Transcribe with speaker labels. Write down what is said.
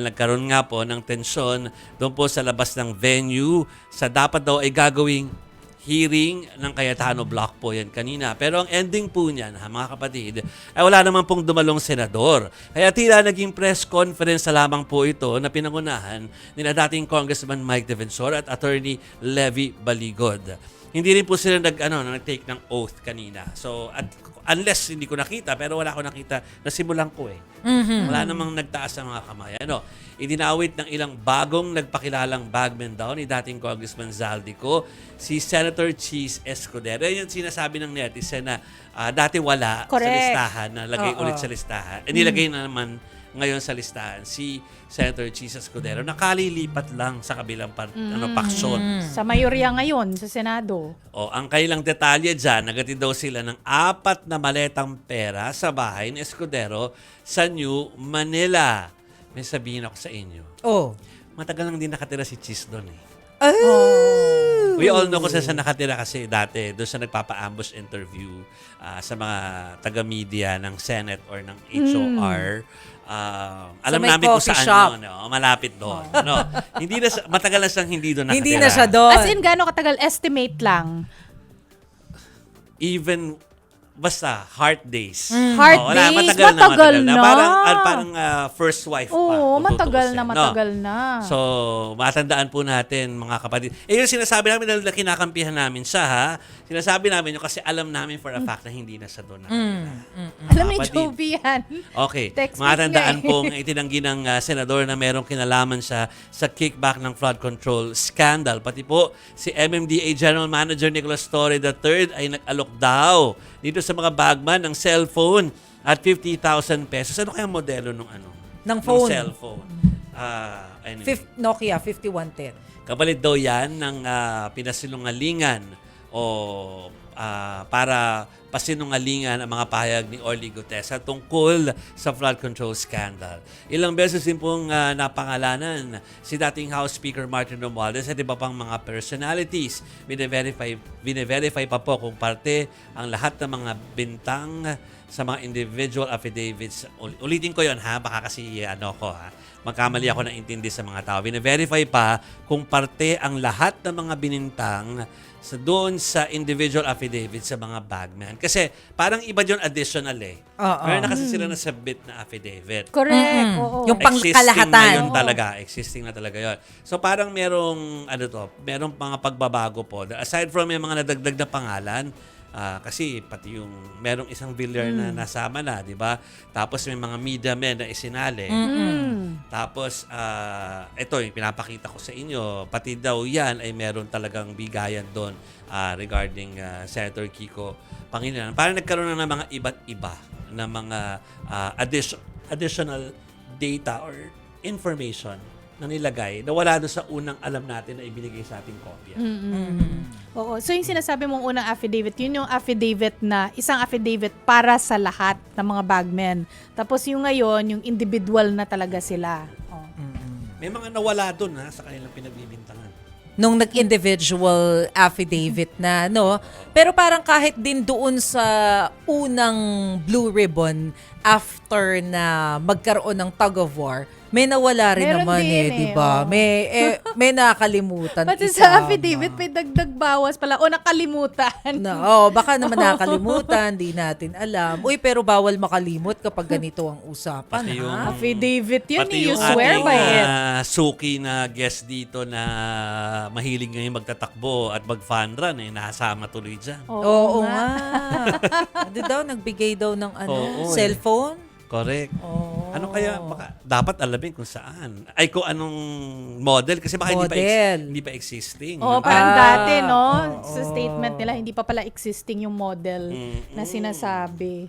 Speaker 1: dahil nagkaroon nga po ng tensyon doon po sa labas ng venue sa dapat daw ay gagawing hearing ng Cayetano Block po yan kanina. Pero ang ending po niyan, mga kapatid, ay wala naman pong dumalong senador. Kaya tila naging press conference na lamang po ito na pinangunahan nila dating Congressman Mike Defensor at Attorney Levy Baligod. Hindi rin po sila nag-take ng oath kanina. So, unless hindi ko nakita, pero wala ko nakita na simulan ko eh. Wala namang nagtaas ng mga kamay. Idinawit ng ilang bagong nagpakilalang bagman daw ni dating Congressman Zaldico, si Senator Cheese Escudero. Yan yung sinasabi ng netizen na dati wala sa listahan, na lagay ulit sa listahan. Nilagay na naman ngayon sa listahan si Senator Cheese Escudero. Nakalilipat lang sa kabilang paksyon.
Speaker 2: Sa mayorya ngayon, sa Senado.
Speaker 1: Ang kailang detalye dyan, nagatid daw sila ng 4 na maletang pera sa bahay ni Escudero sa New Manila. May sabihin ako sa inyo. Matagal lang din nakatira si Cheese doon eh. We all know kung saan nakatira kasi dati doon sa nagpapa-ambush interview sa mga taga-media ng Senate or ng HOR. Alam
Speaker 3: may
Speaker 1: namin kung
Speaker 3: coffee
Speaker 1: saan
Speaker 3: shop.
Speaker 1: yun. Malapit doon. Hindi na, matagal na siyang hindi doon nakatira.
Speaker 3: Hindi na siya doon.
Speaker 2: As in, gaano katagal? Estimate lang.
Speaker 1: Even basta heart days.
Speaker 2: Heart days?
Speaker 1: Matagal na.
Speaker 2: Na.
Speaker 1: Parang first wife pa.
Speaker 2: Oo,
Speaker 1: kung
Speaker 2: matagal
Speaker 1: tutuusin,
Speaker 2: na, matagal na.
Speaker 1: So, matandaan po natin mga kapatid. Yung sinasabi namin dahil kinakampihan namin siya ha. Sinasabi namin yun kasi alam namin for a fact na hindi na siya doon nakatira.
Speaker 2: Alam ni
Speaker 1: Kapatid.
Speaker 2: Joby yan.
Speaker 1: Okay.
Speaker 2: Text
Speaker 1: Matandaan
Speaker 2: nga eh.
Speaker 1: pong itinanggi ng senador na merong kinalaman siya sa kickback ng flood control scandal. Pati po si MMDA General Manager Nicolas Torre III ay nag-alok daw dito sa mga bagman ng cellphone at 50,000 pesos. Ano kaya modelo ng
Speaker 3: Ng phone.
Speaker 1: cellphone? Anyway.
Speaker 3: Nokia 5110.
Speaker 1: Kapalit daw yan ng pinasinungalingan o para pasinungalingan ang mga pahayag ni Orly Gutesa tungkol sa flood control scandal. Ilang beses din pong napangalanan si dating House Speaker Martin Romualdez at iba pang mga personalities. Bine-verify pa po kung parte ang lahat ng mga bintang sa mga individual affidavits. Ulitin ko yon ha, baka kasi magkamali ako ng intindi sa mga tao. Bine-verify pa kung parte ang lahat ng mga binintang doon sa individual affidavits sa mga bagman. Kasi parang iba yun additional eh. Meron na kasi sila na submit na affidavit.
Speaker 2: Correct. Oo.
Speaker 3: Yung pangkalahatan.
Speaker 1: Existing na talaga yun. So parang merong mga pagbabago po. Aside from yung mga nadagdag na pangalan, kasi pati yung merong isang Villar na nasama na, di ba? Tapos may mga media men na isinali. Tapos, ito yung pinapakita ko sa inyo, pati daw yan ay meron talagang bigayan doon regarding Senator Kiko Pangilinan. Parang nagkaroon na ng mga iba't iba na mga additional data or information na nilagay na wala doon sa unang alam natin na ibinigay sa ating kopya.
Speaker 2: Oo. So yung sinasabi mong unang affidavit, yun yung affidavit na, isang affidavit para sa lahat ng mga bagmen. Tapos yung ngayon, yung individual na talaga sila.
Speaker 1: May mga nawala doon sa kanilang pinagbibintangan.
Speaker 3: Nung nag-individual affidavit na, no? Pero parang kahit din doon sa unang Blue Ribbon, after na magkaroon ng tug of war, may nawala rin
Speaker 2: Meron
Speaker 3: naman
Speaker 2: din
Speaker 3: di ba? May nakalimutan.
Speaker 2: Pati sa affidavit, may dagdag bawas pala. O nakalimutan.
Speaker 3: Baka naman nakalimutan, di natin alam. Uy, pero bawal makalimot kapag ganito ang usapan,
Speaker 1: Pati yung-
Speaker 3: ha?
Speaker 2: Affidavit yun,
Speaker 1: Pati
Speaker 2: you
Speaker 1: yung
Speaker 2: swear
Speaker 1: ating
Speaker 2: by it.
Speaker 1: suki na guest dito na mahilig ngayon magtatakbo at mag-fun run, nasama tuloy dyan.
Speaker 3: Oo nga. Ano daw, nagbigay daw ng
Speaker 1: Oo,
Speaker 3: cellphone?
Speaker 1: Correct. Ano kaya, dapat alamin kung saan. Ay, kung anong model. Kasi baka hindi pa existing.
Speaker 2: Oo, parang dati, no? Sa statement nila, hindi pa pala existing yung model na sinasabi.